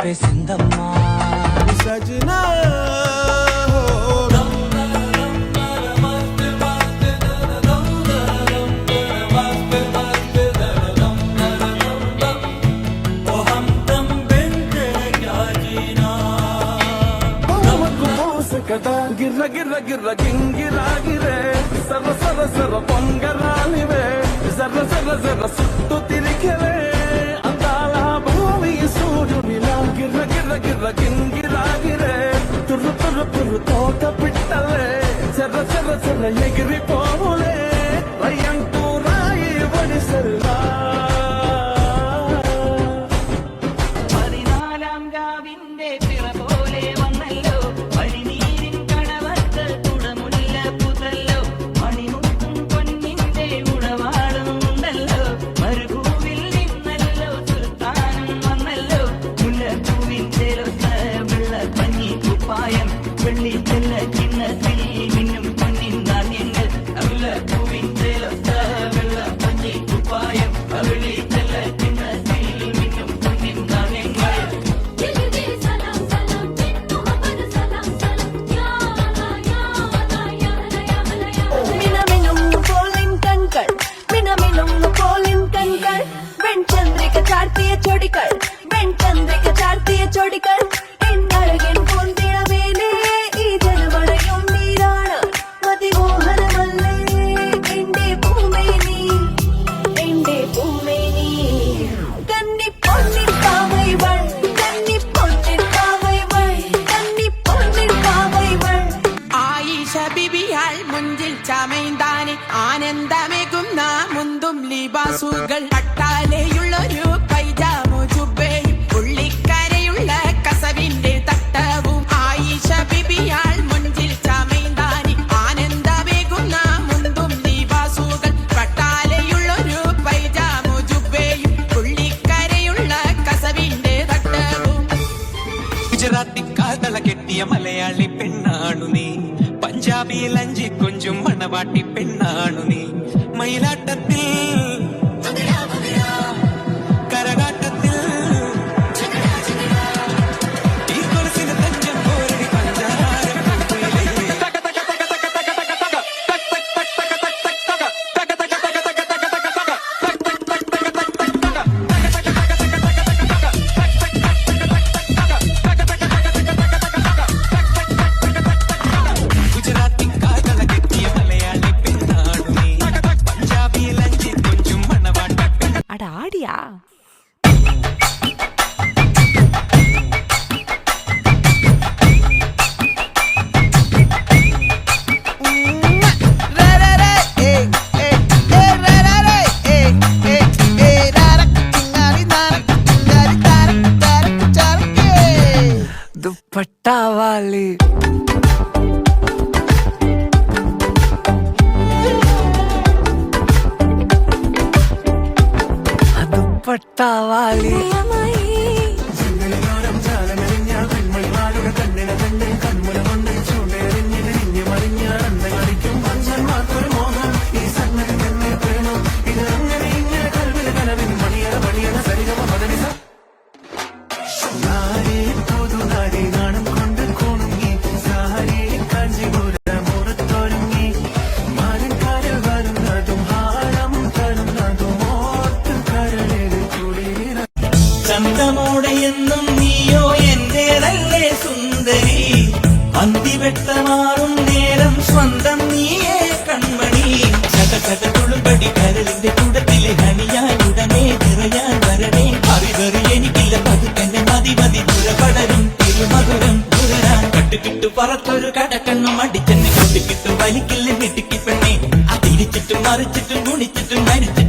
చెప్పేసిందమ్మా సజనా గిర్ర గిర్ర గిర్ర గింగిరాగిరే సర్ర సర్ర సర్ర పొంగరాలివే జర్ర జర్ర జర్ర సుట్టు తిరిగిరే అందాల భూమి సూర్యునిలా గిర్ర గిర్ర గిర్ర గింగిరాగిరే తుర్రు తుర్రు తుర్రు తోట పిట్టలే జర్ర జర్ర జర్ర ఎగిరిపోవులే రయ్యంటూ రాయి వడిసల్లా ആനന്ദമേകുന്ന മുന്തും ലിബാസുകൾ പട്ടാലയുള്ളൊരു പൈജാമു ജുബയും പുള്ളിക്കരയുള്ള കസവിന്റെ തട്ടവും ആയിഷ ബിബിയാൾ മുഞ്ചിൽ ചമൈന്താനി ആനന്ദമേകുന്ന മുന്തും ലിബാസുകൾ പട്ടാലയുള്ളൊരു പൈജാമു ജുബയും പുള്ളിക്കരയുള്ള കസവിന്റെ തട്ടവും ഗുജറാത്തി കാതള കെട്ടിയ മലയാളി പെണ്ണാണു നീ പഞ്ചാബിയിൽ അഞ്ചി കൊഞ്ചും മണവാട്ടി പെണ്ണാണു നീ മയിലാട്ടത്തിൽ കരകാട്ടത്തിൽ ഈ കൊലസിന് തഞ്ചം പോരടി പഞ്ചാരം दुपट्टा वाली दुपट्टा वाली ചന്തമോടെയെന്നും നീയോ എന്റേതല്ലേ സുന്ദരി അന്തിവെട്ടമാറും നേരം സ്വന്തം നീയേ കൺമണി ചക തുളുമ്പടി കരളിന്റെ കൂടത്തിലെ ഹണിയാൻ ഉടനെ നിറയാൻ വരണേ അറിവറി എനിക്കില്ല പതുക്കന്നെ മതി മതി ദുരപടരും തിരുമധുരം ദുരരാൻ കട്ടുകിട്ടു പറത്തൊരു കടക്കണ്ണും അടിച്ചെന്നെ കൊട്ടിക്കിട്ടു വലിക്കില്ല മിടുക്കി പെണ്ണെ അതിരിച്ചിട്ടും മറിച്ചിട്ടും ഗുണിച്ചിട്ടും മരിച്ചിട്ടും